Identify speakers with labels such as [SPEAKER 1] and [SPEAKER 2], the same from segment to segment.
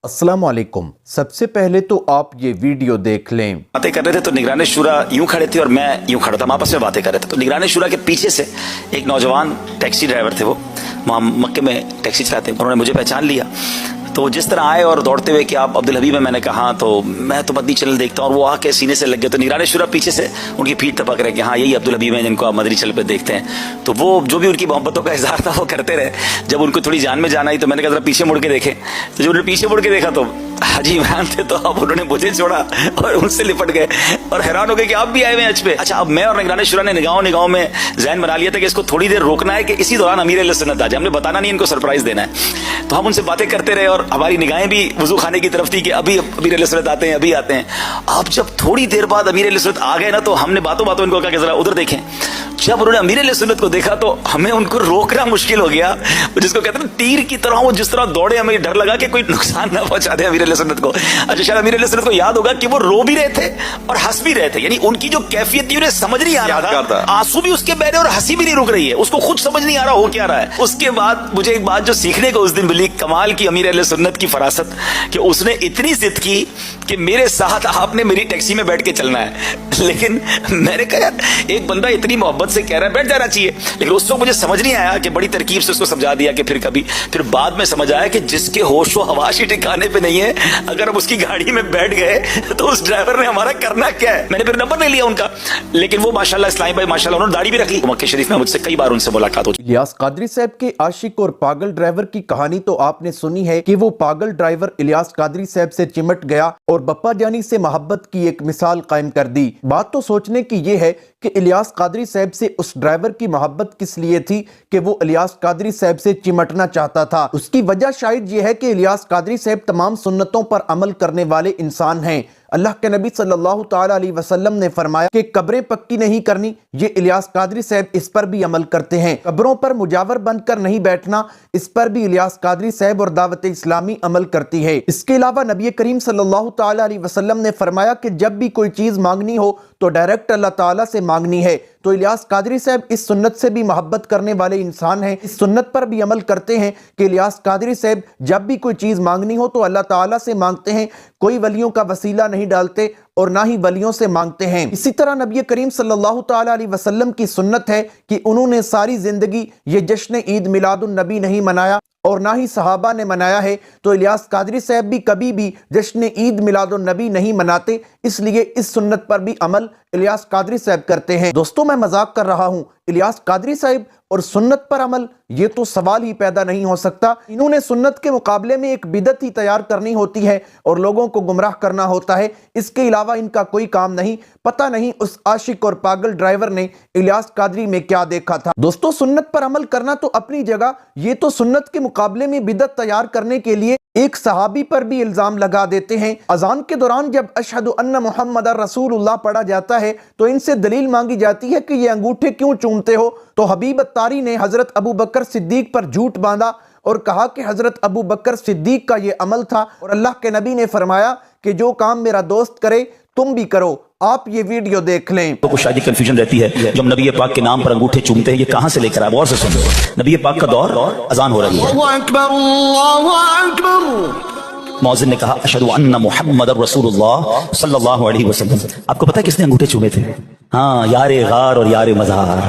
[SPEAKER 1] अस्सलाम वालेकुम। सबसे पहले तो आप ये वीडियो देख लें।
[SPEAKER 2] बातें कर रहे थे तो निगरान शुरा यूं खड़े थे और मैं यूं खड़ा था, हम आपस में बातें कर रहे थे। तो निगरान शुरा के पीछे से एक नौजवान टैक्सी ड्राइवर थे, वो वहाँ मक्के में टैक्सी चलाते हैं, उन्होंने मुझे पहचान लिया। तो जिस तरह आए और दौड़ते हुए कि आप अब्दुल हबीब है, मैंने कहा तो मैं तो मदनी चैनल देखता हूँ, और वो आके सीने से लग गए। तो निगरान शुरा पीछे से उनकी पीठ टपक रहे कि हाँ यही अब्दुल हबीब है जिनको आप मदनी चैनल पे देखते हैं। तो वो जो भी उनकी मोहब्बतों का इजहार था वो करते रहे। जब उनको थोड़ी जान में जान आई तो मैंने कहा जरा पीछे मुड़ के देखें। तो जब उन्होंने पीछे मुड़ के देखा तो हाजी इमरान थे, तो अब उन्होंने मुझे छोड़ा और उनसे लिपट गए और हैरान हो गए कि आप भी आए हुए हैं हज पे। अच्छा, अब मैं और निगरान शुरा ने निगाहों में ज़हन बना लिया था कि इसको थोड़ी देर रोकना है कि इसी दौरान अमीर अहले सुन्नत आ जाए, हमने बताना नहीं, इनको सरप्राइज देना है। तो हम उनसे बातें करते रहे और हमारी निगाहें भी वुजू खाने की तरफ थी कि अभी अमीर अहले सुन्नत आते हैं, अभी आते हैं। अब जब थोड़ी देर बाद अमीर अहले सुन्नत आ गए ना, तो हमने बातों इनको कहा कि जरा उधर देखें। जब उन्होंने अमीर अहले सुन्नत को देखा तो हमें उनको रोकना मुश्किल हो गया। जिसको कहते हैं तीर की तरह वो जिस तरह दौड़े, हमें डर लगा कि कोई नुकसान ना पहुंचा दे अमीर अहले सुन्नत को। अच्छा, शायद अमीर अहले सुन्नत को याद होगा कि वो रो भी रहे थे और हंस भी रहे थे, यानी उनकी जो कैफियत थी उन्हें समझ नहीं आ रहा था। आंसू भी उसके बह रहे और हंसी भी नहीं रुक रही है, उसको खुद समझ नहीं आ रहा हो क्या रहा है। उसके बाद मुझे एक बात जो सीखने को उस दिन मिली, कमाल की अमीर अहले सुन्नत की फरासत, कि उसने इतनी जिद की कि मेरे साथ आपने मेरी टैक्सी में बैठ के चलना है। लेकिन मैंने कहा यार एक बंदा इतनी मोहब्बत से कह रहा है बैठ जाना चाहिए, लेकिन उस वक्त मुझे समझ नहीं आया कि बड़ी तरकीब से उसको समझा दिया कि फिर बाद में समझ आया कि जिसके होश व हवास ही ठिकाने पे नहीं है, अगर हम उसकी गाड़ी में बैठ गए तो उस ड्राइवर ने हमारा करना क्या है। मैंने फिर नंबर ले लिया उनका, लेकिन वो माशाल्लाह इस्लामी भाई माशाल्लाह उन्होंने दाढ़ी भी रख ली। मक्के शरीफ में मुझसे कई बार उनसे मुलाकात होती।
[SPEAKER 1] इलियास कादरी साहब के आशिक और पागल ड्राइवर की कहानी तो आपने सुनी है कि वो पागल ड्राइवर इलियास कादरी साहब से चिमट गया और बप्पा जानी से मोहब्बत की एक मिसाल कायम कर दी। बात तो सोचने की ये है कि इलियास कादरी साहब से उस ड्राइवर की मोहब्बत किस लिए थी कि वो इलियास कादरी साहब से चिमटना चाहता था। उसकी वजह शायद ये है कि इलियास कादरी साहब तमाम सुन्नतों पर अमल करने वाले इंसान हैं। अल्लाह के नबी सल्लल्लाहु ताला अलैहि वसल्लम ने फरमाया कि कब्रें पक्की नहीं करनी, ये इलियास कादरी साहब इस पर भी अमल करते हैं। कब्रों पर मुजावर बनकर नहीं बैठना, इस पर भी इलियास कादरी साहब और दावत इस्लामी अमल करती है। इसके अलावा नबी करीम सल्लल्लाहु ताला अलैहि वसल्लम ने फरमाया कि जब भी कोई चीज़ मांगनी हो तो डायरेक्ट अल्लाह ताला से मांगनी है। तो इलियास कादरी साहब इस सुन्नत से भी मोहब्बत करने वाले इंसान हैं, इस सुन्नत पर भी अमल करते हैं कि इलियास कादरी साहब जब भी कोई चीज़ मांगनी हो तो अल्लाह ताला से मांगते हैं, कोई वलियों का वसीला नहीं डालते और ना ही वलियों से मांगते हैं। इसी तरह नबी करीम सल्लल्लाहु ताला अलैहि वसल्लम की सुन्नत है कि उन्होंने सारी जिंदगी ये जश्न ईद मिलादुन नबी नहीं मनाया और ना ही सहाबा ने मनाया है। तो इलियास कादरी साहब भी कभी भी जश्न ईद मिलादुन नबी नहीं मनाते, इसलिए इस सुन्नत पर भी अमल इलियास कादरी साहब करते हैं। दोस्तों, मैं मजाक कर रहा हूँ। इलियास कादरी साहब और सुन्नत पर अमल, ये तो सवाल ही पैदा नहीं हो सकता। इन्होंने सुन्नत के मुकाबले में एक बिदत ही तैयार करनी होती है और लोगों को गुमराह करना होता है, इसके अलावा इनका कोई काम नहीं। पता नहीं उस आशिक और पागल ड्राइवर ने इलियास कादरी में क्या देखा था। दोस्तों, सुन्नत पर अमल करना तो अपनी जगह, ये तो सुन्नत के मुकाबले में बिदत तैयार करने के लिए एक सहाबी पर भी इल्जाम लगा देते हैं। अजान के दौरान जब अशहदु अन्ना मुहम्मद रसूलुल्लाह पढ़ा जाता है तो इनसे दलील मांगी जाती है कि ये अंगूठे क्यों चूमते हो। तो हबीब अत्तारी ने हजरत अबू बकर सिद्दीक पर झूठ बांधा और कहा कि हजरत अबू बकर सिद्दीक का ये अमल था और अल्लाह के नबी ने फरमाया कि जो काम मेरा दोस्त करे तुम भी करो। आप ये वीडियो देख लें।
[SPEAKER 2] तो कुछ शायद कंफ्यूजन रहती है जब नबी पाक के नाम पर अंगूठे चूमते हैं, ये कहां से लेकर आए, गौर से सुनो। नबी पाक का दौर अजान हो रही है, मौज़िन ने कहा अशहदु अन्ना मुहम्मदर रसूलुल्लाह सल्लल्लाहु अलैहि वसल्लम। आपको पता है किसने अंगूठे चूमे थे? हाँ, यारे गार और यारे मज़ार,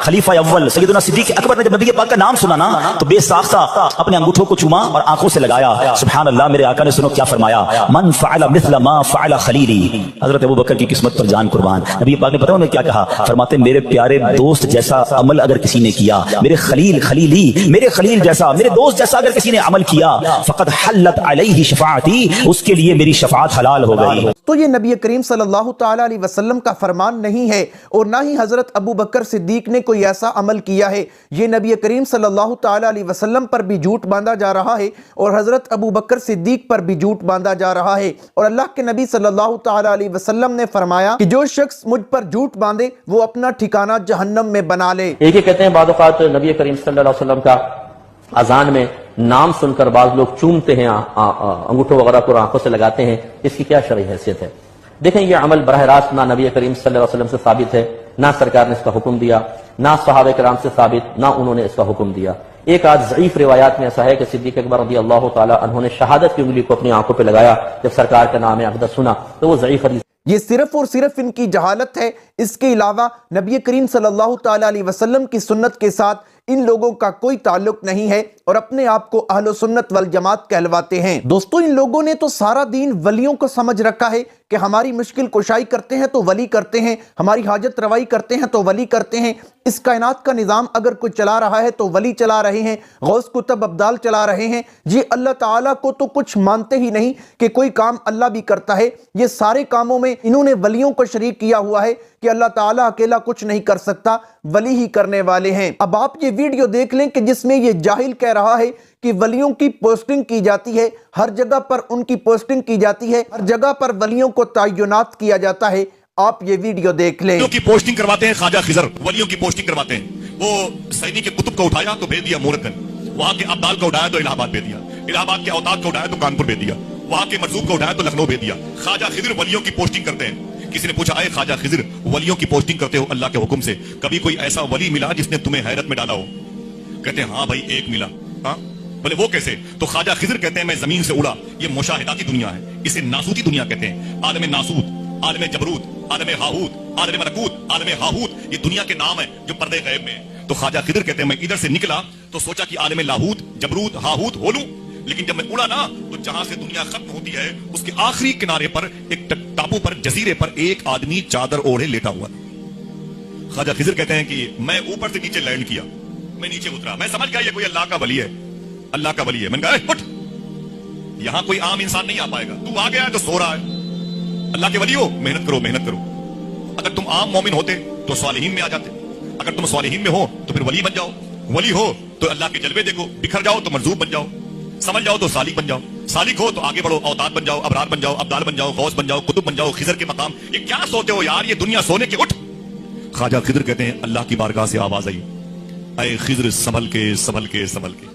[SPEAKER 2] खलीफा अव्वल सैयदना सिद्दीक अकबर ने जब नबी पाक का नाम सुना ना तो बेसाख्ता अपने अंगूठों को चूमा और आंखों से लगाया। सुभान अल्लाह, मेरे आका ने सुनो क्या फरमाया, मन फ़अल मिस्ल मा फ़अल खलीली। हजरत अबू बकर की किस्मत पर जान कुर्बान। नबी पाक ने पता उन्हें क्या कहा, फरमाते मेरे प्यारे दोस्त जैसा अमल अगर किसी ने किया, मेरे खलील खलीली, मेरे खलील जैसा, मेरे दोस्त जैसा अगर किसी ने अमल किया, फ़क़द हल्लत अलैहि शफ़ाअती, उसके लिए मेरी शफ़ाअत हलाल हो गई।
[SPEAKER 1] तो ये नबी करीम सल्लल्लाहु ताला अलैहि वसल्लम का फरमान नहीं है और ना ही हजरत अबू बकर सिद्दीक ने कोई ऐसा अमल किया है। ये नबी करीम सल्लल्लाहु ताला अलैहि वसल्लम पर भी झूठ बांधा जा रहा है और हजरत अबू बकर सिद्दीक पर भी झूठ बांधा जा रहा है। और अल्लाह के नबी सल्लल्लाहु ताला अलैहि वसल्लम ने फरमाया कि जो शख्स मुझ पर झूठ बांधे वो अपना ठिकाना जहन्नम में बना ले।
[SPEAKER 3] एक ही कहते हैं बाद औक़ात नबी करीम सल्लल्लाहु अलैहि वसल्लम का अजान में नाम सुनकर बाज लोग चूमते हैं, अंगूठों वगैरह को आंखों से लगाते हैं, इसकी क्या शरई हैसियत है? देखें, यह अमल बरह रास्त ना नबी करीम सल्लल्लाहु अलैहि वसल्लम से साबित है, ना सरकार ने इसका हुक्म दिया, ना सहाबा किराम से साबित, ना उन्होंने इसका हुक्म दिया। ایک آدھ ضعیف روایات میں ایسا ہے کہ صدیق اکبر رضی اللہ تعالیٰ عنہ نے شہادت کی انگلی کو اپنی آنکھوں پہ لگایا جب سرکار کا نام اقدس سنا، تو وہ ضعیف حدیث
[SPEAKER 1] یہ صرف اور صرف ان کی جہالت ہے، اس کے علاوہ نبی کریم صلی اللہ تعالیٰ علیہ وسلم کی سنت کے ساتھ ان لوگوں کا کوئی تعلق نہیں ہے اور اپنے آپ کو اہل سنت والجماعت کہلواتے ہیں۔ دوستو، ان لوگوں نے تو سارا دین ولیوں کو سمجھ رکھا ہے کہ ہماری مشکل کشائی کرتے ہیں تو ولی کرتے ہیں، ہماری حاجت روائی کرتے ہیں تو ولی کرتے ہیں، اس کائنات کا نظام اگر کوئی چلا رہا ہے تو ولی چلا رہے ہیں، غوث کتب ابدال چلا رہے ہیں۔ جی اللہ تعالیٰ کو تو کچھ مانتے ہی نہیں کہ کوئی کام اللہ بھی کرتا ہے، یہ سارے کاموں میں انہوں نے ولیوں کو شریک کیا ہوا ہے کہ اللہ تعالیٰ اکیلا کچھ نہیں کر سکتا، ولی ہی کرنے والے ہیں۔ اب آپ یہ ویڈیو دیکھ لیں کہ جس میں یہ جاہل کہہ رہا ہے کہ ولیوں کی پوسٹنگ کی جاتی ہے، ہر جگہ پر ان کی پوسٹنگ کی جاتی ہے، ہر جگہ پر ولیوں کو تعینات کیا جاتا ہے۔ آپ یہ ویڈیو دیکھ لیں۔
[SPEAKER 4] ولیوں کی پوسٹنگ کرواتے ہیں خواجہ خضر، ولیوں کی پوسٹنگ کرواتے ہیں۔ وہ سعدی کے کتب کو اٹھایا تو بھیج دیا مورکن، وہاں کے ابدال کو اٹھایا تو الہ آباد بھیج دیا، الہ آباد کے اوتاد کو اٹھایا تو کانپور بھیج دیا، وہاں کے مرزوق کو اٹھایا تو لکھنؤ بھیج دیا۔ خواجہ خضر ولیوں کی پوسٹنگ کرتے ہیں۔ کسی نے پوچھا، اے خواجہ خضر ولیوں کی پوسٹنگ کرتے ہو اللہ کے حکم سے، کبھی کوئی ایسا ولی ملا جس نے تمہیں حیرت میں ڈالا ہو؟ کہتے ہیں ہاں بھائی ایک ملا۔ ہاں بولے وہ کیسے؟ تو خواجہ خضر کہتے ہیں میں زمین سے اڑا، یہ مشاہداتی دنیا ہے، اسے ناسوتی دنیا کہتے ہیں۔ عالم ناسوت، عالم جبروت، عالم ہاہوت، عالم ملکوت، عالم ہاہوت، یہ دنیا کے نام ہیں جو پردے غیب میں ہیں۔ تو خواجہ خضر کہتے ہیں میں ادھر سے نکلا تو سوچا کہ عالم لاہوت، جبروت، ہاہوت ہو لوں، لیکن جب میں اڑا نا تو جہاں سے دنیا ختم ہوتی ہے اس کے آخری کنارے پر ایک ٹاپو پر، جزیرے پر ایک آدمی چادر اوڑھے لیٹا ہوا۔ خواجہ خضر کہتے ہیں کہ میں اوپر سے نیچے لینڈ کیا، میں نیچے اترا، میں سمجھ گیا یہ کوئی اللہ کا ولی ہے، اللہ کا ولی ہے۔ میں نے کہا اٹھ، یہاں کوئی عام انسان نہیں آ پائے گا، تو آ گیا ہے تو سو رہا ہے، اللہ کے ولی ہو، محنت کرو محنت کرو۔ اگر تم عام مومن ہوتے تو صالحین میں آ جاتے، اگر تم صالحین میں ہو تو پھر ولی بن جاؤ، ولی ہو تو اللہ کے جلوے دیکھو، بکھر جاؤ تو مرزوق بن جاؤ، سمجھ جاؤ تو سالک بن جاؤ، سالک ہو تو آگے بڑھو، اوتاد بن جاؤ، ابرار بن جاؤ، ابدال بن جاؤ، غوث بن جاؤ، قطب بن جاؤ، خضر کے مقام۔ یہ کیا سوتے ہو یار، یہ دنیا سونے کی، اٹھ۔ خواجہ خضر کہتے ہیں اللہ کی بارگاہ سے آواز آئی، اے خضر سنبھل کے سنبھل کے سنبھل کے۔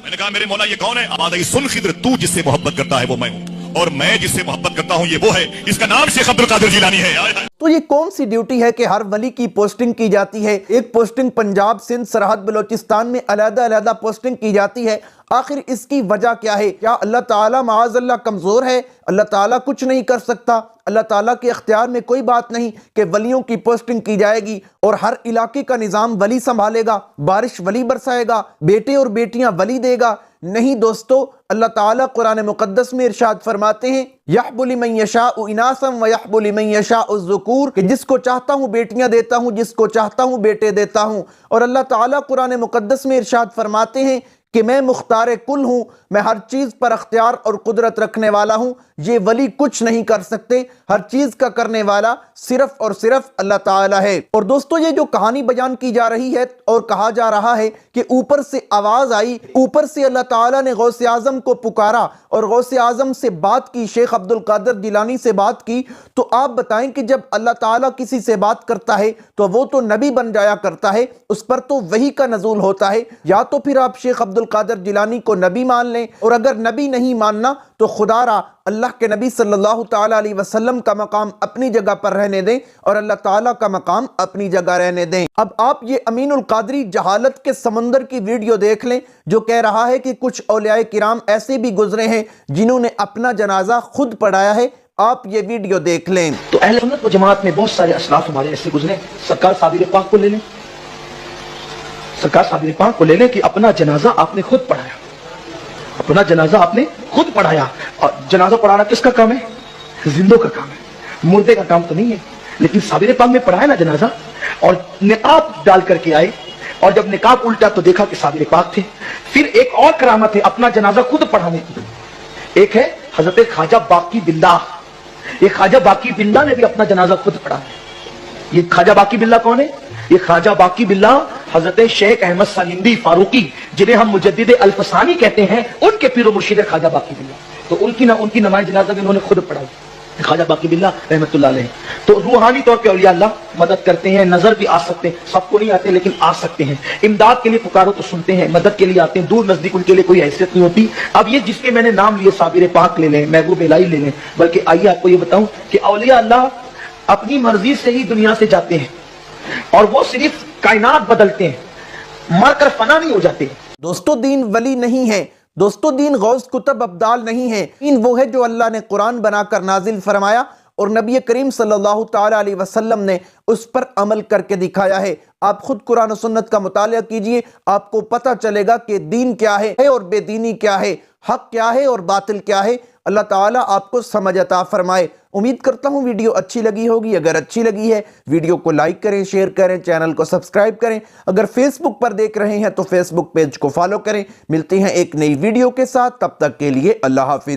[SPEAKER 4] میں نے کہا میرے مولا یہ کون ہے؟ آواز آئی، سن خضر تو جس سے محبت کرتا ہے وہ میں ہوں، اور میں جس سے محبت کرتا ہوں یہ وہ ہے، اس کا نام شیخ عبد القادر جیلانی ہے۔
[SPEAKER 1] تو یہ کون سی ڈیوٹی ہے کہ ہر ولی کی پوسٹنگ کی جاتی ہے؟ ایک پوسٹنگ پنجاب، سندھ، سرحد بلوچستان میں علیحدہ علیحدہ پوسٹنگ کی جاتی ہے، آخر اس کی وجہ کیا ہے؟ کیا اللہ تعالیٰ معاذ اللہ کمزور ہے؟ اللہ تعالیٰ کچھ نہیں کر سکتا؟ اللہ تعالیٰ کے اختیار میں کوئی بات نہیں کہ ولیوں کی پوسٹنگ کی جائے گی اور ہر علاقے کا نظام ولی سنبھالے گا، بارش ولی برسائے گا، بیٹے اور بیٹیاں ولی دے گا؟ نہیں دوستو، اللہ تعالیٰ قرآن مقدس میں ارشاد فرماتے ہیں یَحْبُ لِمَن يَشَاءُ إِنَاثًا وَيَحْبُ لِمَن يَشَاءُ الذُّكُورَ، کہ جس کو چاہتا ہوں بیٹیاں دیتا ہوں، جس کو چاہتا ہوں بیٹے دیتا ہوں۔ اور اللہ تعالیٰ قرآن مقدس میں ارشاد فرماتے ہیں کہ میں مختار کل ہوں، میں ہر چیز پر اختیار اور قدرت رکھنے والا ہوں، یہ ولی کچھ نہیں کر سکتے، ہر چیز کا کرنے والا صرف اور صرف اللہ تعالیٰ ہے۔ اور دوستو یہ جو کہانی بیان کی جا رہی ہے اور کہا جا رہا ہے کہ اوپر سے آواز آئی، اوپر سے اللہ تعالیٰ نے غوث اعظم کو پکارا اور غوث اعظم سے بات کی، شیخ عبد القادر جیلانی سے بات کی، تو آپ بتائیں کہ جب اللہ تعالیٰ کسی سے بات کرتا ہے تو وہ تو نبی بن جایا کرتا ہے، اس پر تو وحی کا نزول ہوتا ہے، یا تو پھر آپ شیخ عبد القادر جیلانی کو نبی مان لیں، اور اگر نبی نہیں ماننا تو خدا را اللہ کے نبی صلی اللہ تعالیٰ علیہ وسلم کا مقام اپنی جگہ پر رہنے دیں اور اللہ تعالیٰ کا مقام اپنی جگہ رہنے دیں۔ اب آپ یہ امین القادری جہالت کے سمندر کی ویڈیو دیکھ لیں جو کہہ رہا ہے کہ کچھ اولیاء کرام ایسے بھی گزرے ہیں جنہوں نے اپنا جنازہ خود پڑھایا ہے۔ آپ یہ ویڈیو دیکھ لیں۔
[SPEAKER 5] تو اہل سنت و جماعت میں بہت سارے اسلاف ہمارے ایسے گزرے، سرکار صابر پاک کو لے لیں، سرکار صابر پاک کو لے لیں کہ اپنا جنازہ آپ نے خود پڑھایا، اپنا جنازہ آپ نے خود پڑھایا۔ اور جنازہ پڑھانا کس کا کام ہے؟ زندوں کا کام ہے، مردے کا کام تو نہیں ہے، لیکن صابر پاک میں پڑھایا نا جنازہ، اور نقاب ڈال کر کے آئے، اور جب نقاب الٹا تو دیکھا کہ صابر پاک تھے۔ پھر ایک اور کرامت ہے اپنا جنازہ خود پڑھانے کی، ایک ہے حضرت خواجہ باقی باللہ، یہ خواجہ باقی باللہ نے بھی اپنا جنازہ خود پڑھا۔ یہ خواجہ باقی باللہ کون ہے؟ یہ خواجہ باقی باللہ حضرت شیخ احمد سالندی فاروقی، جنہیں ہم مجدد الفسانی کہتے ہیں، ان کے پیر و مرشد خواجہ باقی باللہ، تو ان کی نماز جنازہ بھی انہوں نے خود پڑھائی، خواجہ باقی باللہ رحمۃ اللہ علیہ۔ تو روحانی طور پہ اولیاء اللہ مدد کرتے ہیں، نظر بھی آ سکتے ہیں، سب کو نہیں آتے لیکن آ سکتے ہیں، امداد کے لیے پکارو تو سنتے ہیں، مدد کے لیے آتے ہیں، دور نزدیک ان کے لیے کوئی حیثیت نہیں ہوتی۔ اب یہ جس کے میں نے نام لیے، صابر پاک لے لیں، محبوب الہی لے لیں، بلکہ آئیے آپ کو یہ بتاؤں کہ اولیاء اللہ اپنی مرضی سے ہی دنیا سے جاتے ہیں، اور وہ صرف کائنات بدلتے ہیں۔ मर कर फना नहीं हो जाते।
[SPEAKER 1] दोस्तों, दीन वली नहीं है दोस्तों, दीन गौस कुतुब अब्दाल नहीं है। दीन वो है जो अल्लाह ने कुरान बनाकर नाजिल फरमाया और नबी करीम सल्लल्लाहु ताला अलैहि वसल्लम ने उस पर अमल करके दिखाया है। आप खुद कुरान और सुन्नत का मुतालिया कीजिए, आपको पता चलेगा कि दीन क्या है और बेदीनी क्या है, हक क्या है और बातिल क्या है। अल्लाह ताला आपको समझ अता फरमाए। उम्मीद करता हूँ वीडियो अच्छी लगी होगी। अगर अच्छी लगी है वीडियो को लाइक करें, शेयर करें, चैनल को सब्सक्राइब करें। अगर फेसबुक पर देख रहे हैं तो फेसबुक पेज को फॉलो करें। मिलते हैं एक नई वीडियो के साथ, तब तक के लिए अल्लाह हाफिज।